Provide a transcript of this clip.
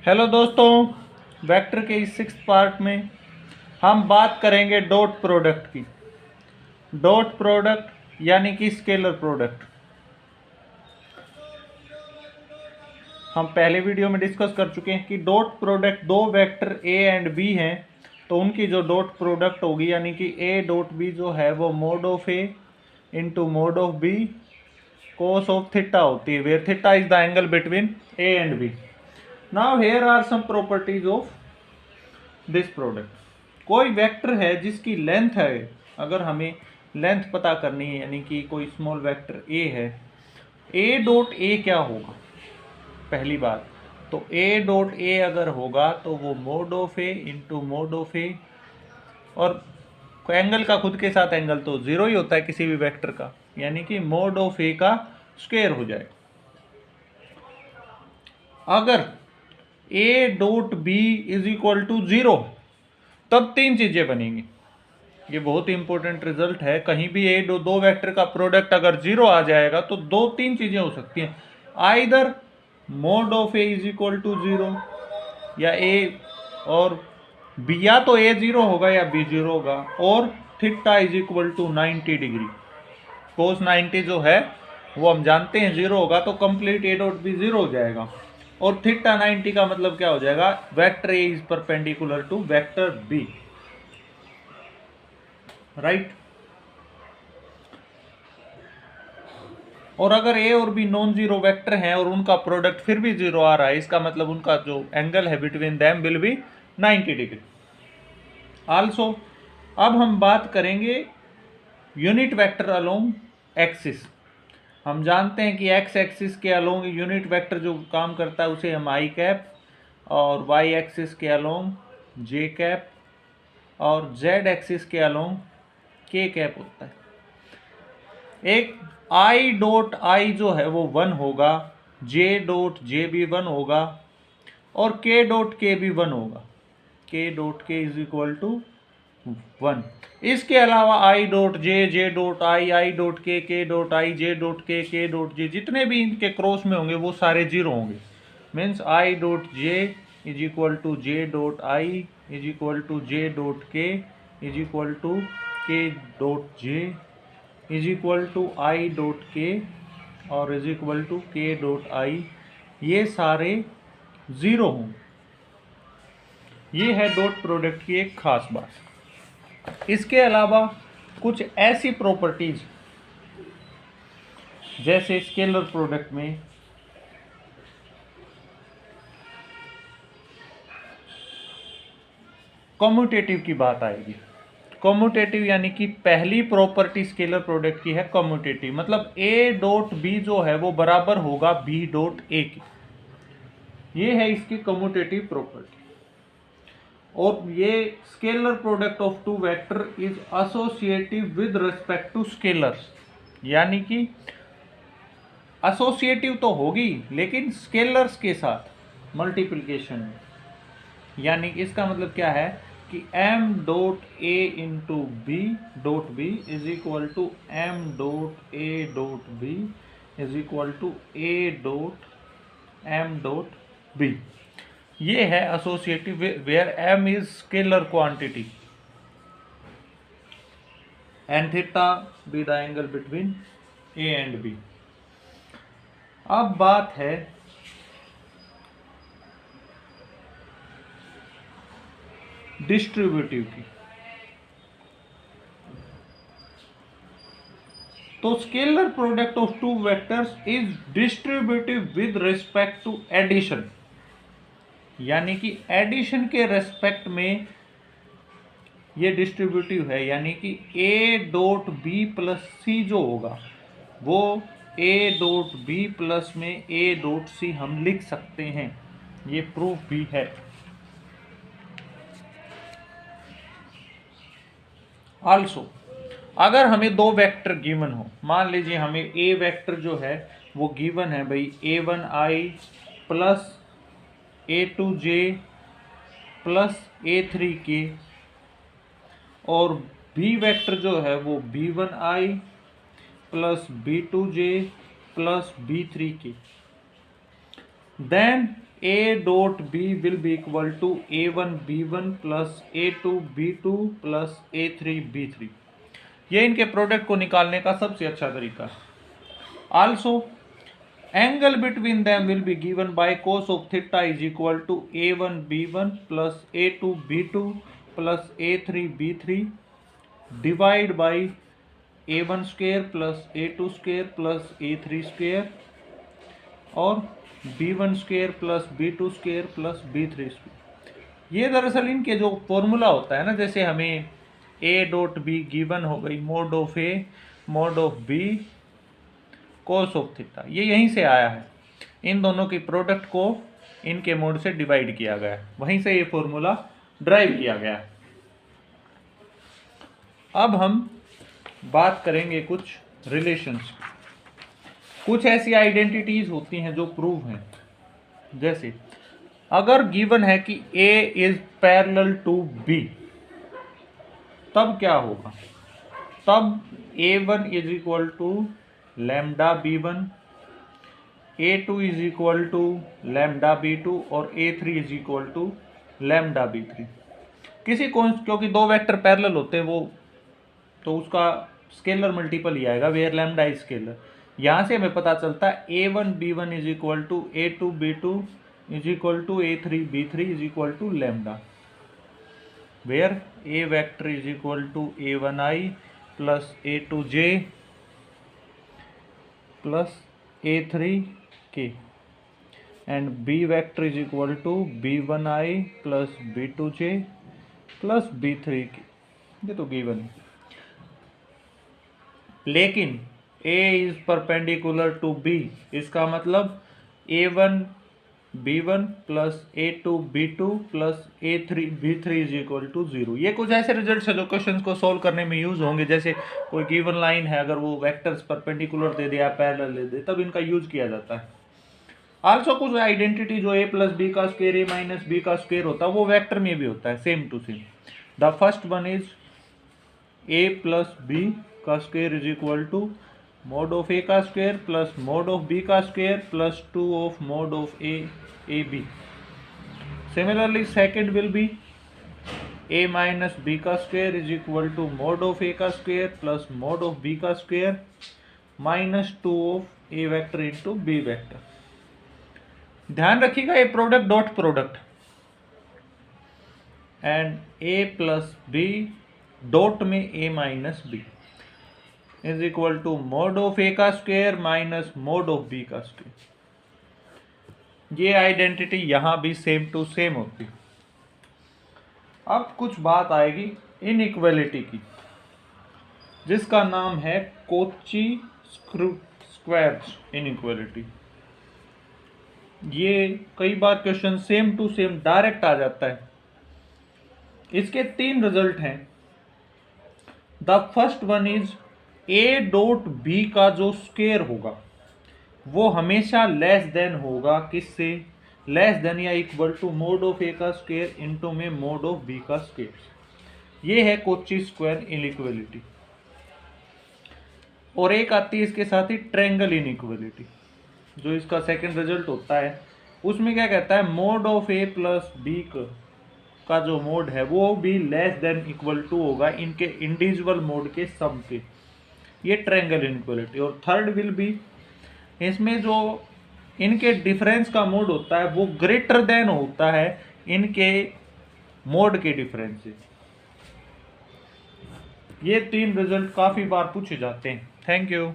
Hello दोस्तों, vector के इस 6th पार्ट में हम बात करेंगे डॉट प्रोडक्ट की। डॉट प्रोडक्ट यानी कि स्केलर प्रोडक्ट हम पहले वीडियो में डिस्कस कर चुके हैं कि डॉट प्रोडक्ट दो वेक्टर ए एंड बी हैं तो उनकी जो डॉट प्रोडक्ट होगी यानी कि ए डॉट बी जो है वो mode of A into mode of B cos of theta होती है, where theta is the angle between A and B. Now here are some properties of this product. कोई vector है जिसकी लेंथ है, अगर हमें लेंथ पता करनी है यानी कि कोई स्मॉल वेक्टर ए है, ए डॉट ए क्या होगा? पहली बात तो ए डॉट ए अगर होगा तो वो mode of A into mode of A, और एंगल का खुद के साथ एंगल तो जीरो ही होता है किसी भी वेक्टर का, यानी कि मोड ऑफ ए का स्क्वायर हो जाएगा। अगर A dot B is equal to zero तब तीन चीजें बनेंगी। ये बहुत ही इंपॉर्टेंट रिजल्ट है। कहीं भी ए दो वेक्टर का प्रोडक्ट अगर जीरो आ जाएगा तो दो तीन चीजें हो सकती हैं। Either mode of A is equal to zero, या ए और बी, या तो ए जीरो होगा या बी जीरो होगा, और theta is equal to 90 degree. Cos 90 जो है वो हम जानते हैं जीरो होगा तो complete A dot B zero हो जाएगा, और थीटा 90 का मतलब क्या हो जाएगा? Vector A is perpendicular to vector B, right. और अगर ए और बी नॉन जीरो वेक्टर हैं और उनका प्रोडक्ट फिर भी जीरो आ रहा है, इसका मतलब उनका जो एंगल है between them will B 90 degree also. अब हम बात करेंगे यूनिट वेक्टर अलोंग एक्सिस। हम जानते हैं कि एक्स एक्सिस के अलोंग यूनिट वेक्टर जो काम करता है उसे हम आई कैप, और वाई एक्सिस के अलोंग जे कैप, और जेड एक्सिस के अलोंग के कैप होता है। एक आई डॉट आई जो है वो 1 होगा, जे डॉट जे भी 1 होगा, और के डॉट के भी 1 होगा। के dot K is equal to 1। इसके अलावा आई डॉट जे, जे डॉट आई, आई डॉट के डॉट आई, जे डॉट के डॉट जे, जितने भी इनके क्रॉस में होंगे वो सारे जीरो होंगे। Means I dot J is equal to J dot I is equal to J dot K is equal to K dot J is equal to I dot K और is equal to K dot I, ये सारे zero हों। ये है dot product की एक खास बात। इसके अलावा कुछ ऐसी प्रॉपर्टीज जैसे स्केलर प्रोडक्ट में कम्यूटेटिव की बात आएगी। कम्यूटेटिव यानी कि पहली प्रॉपर्टी स्केलर प्रोडक्ट की है कम्यूटेटिव, मतलब ए डॉट बी जो है वो बराबर होगा बी डॉट ए की। ये है इसकी कम्यूटेटिव प्रॉपर्टी। और ये scalar product of two vector is associative with respect to scalars, यानी कि एसोसिएटिव तो होगी लेकिन स्केलर्स के साथ मल्टीप्लिकेशन में। यानी कि इसका मतलब क्या है कि m dot A into B dot B is equal to m dot A dot B is equal to a dot m dot B. ये है associative where m is scalar quantity and theta B the angle between a and b। अब बात है distributive की। तो scalar product of two vectors is distributive with respect to addition, यानी कि addition के रेस्पेक्ट में ये डिस्ट्रीब्यूटिव है। यानी कि ए डॉट बी प्लस सी जो होगा वो ए डॉट बी प्लस में ए डॉट सी हम लिख सकते हैं। ये प्रूफ भी है। आल्सो अगर हमें दो वेक्टर गिवन हो, मान लीजिए हमें ए वेक्टर जो है वो गिवन है भाई a1i plus a2j plus a3k, और बी वेक्टर जो है वो b1i plus b2j plus b3k, then A dot B will be equal to A1 B1 plus A2 B2 plus A3 B3। ये इनके प्रोडक्ट को निकालने का सबसे अच्छा तरीका है। Also angle between them will be given by cos of theta is equal to A1 B1 plus A2 B2 plus A3 B3 divide by A1 square plus A2 square plus A3 square और B1 square plus B2 square plus B3 square. ये दरअसल इनके जो formula होता है ना, जैसे हमें A डॉट बी गिवन हो गई mode of A mode of B cos of theta, ये यहीं से आया है। इन दोनों की प्रोडक्ट को इनके मोड से डिवाइड किया गया है, वहीं से ये फॉर्मूला ड्राइव किया गया है। अब हम बात करेंगे कुछ रिलेशंस। कुछ ऐसी आइडेंटिटीज होती हैं जो प्रूव हैं, जैसे अगर गिवन है कि A is parallel to B, तब क्या होगा? तब A1 is equal to lambda B1, A2 is equal to lambda B2 और A3 is equal to lambda B3। क्योंकि दो वेक्टर पैरेलल होते हैं वो, तो उसका स्केलर मल्टीपल ही आएगा, वेयर लैम्डा इज स्केलर। यहाँ से हमें पता चलता है A1 B1 is equal to A2 B2 is equal to A3 B3 is equal to lambda, where A vector is equal to A1I plus A2J plus A3K and B vector is equal to B1I plus B2J plus B3K। ये तो given है, लेकिन A is perpendicular to B, इसका मतलब A1 B1 plus A2 B2 plus A3 B3 is equal to 0। ये कुछ ऐसे results है जो क्वेश्चंस को सॉल्व करने में यूज होंगे। जैसे कोई गिवन लाइन है, अगर वो वेक्टर्स परपेंडिकुलर दे दे या पैरेलल दे दे, तब इनका यूज किया जाता है। आल्सो कुछ आइडेंटिटी जो A प्लस बी का स्क्वायर A माइनस बी का स्क्वायर होता है, वो वेक्टर में भी होता है, same to same. The first one is A plus B का square is equal to mod of A का square plus mod of B का square plus 2 of mod of AB। Similarly, second will be A minus B का square is equal to mod of A का square plus mod of B का square minus 2 of A vector into B vector. ध्यान रखिएगा ये product dot product, and A plus B dot में A minus B is equal to mod of A का square minus mod of B का square. ये identity यहां भी same to same होती। अब कुछ बात आएगी इनइक्वालिटी की, जिसका नाम है कोची स्क्वायर्स इनइक्वालिटी। ये कई बार question same to same direct आ जाता है। इसके 3 रिजल्ट हैं। The first one is A dot B का जो स्क्वायर होगा वो हमेशा लेस देन होगा किससे? लेस देन या equal to mod of A का स्क्वायर इनटू में मोड ऑफ B का स्क्वायर। ये है कोची स्क्वायर इनइक्वालिटी। और एक आती है इसके साथ ही ट्रायंगल इनइक्वालिटी, जो इसका सेकंड रिजल्ट होता है। उसमें क्या कहता है? Mode of A plus B का जो मोड है वो भी लेस देन इक्वल टू होगा इनके इंडिविजुअल मोड के सम के। ये ट्रायंगल इनइक्वालिटी। और थर्ड विल बी, इसमें जो इनके डिफरेंस का मोड होता है वो ग्रेटर देन होता है इनके मोड के डिफरेंस से। ये 3 रिजल्ट काफ़ी बार पूछे जाते हैं। Thank you.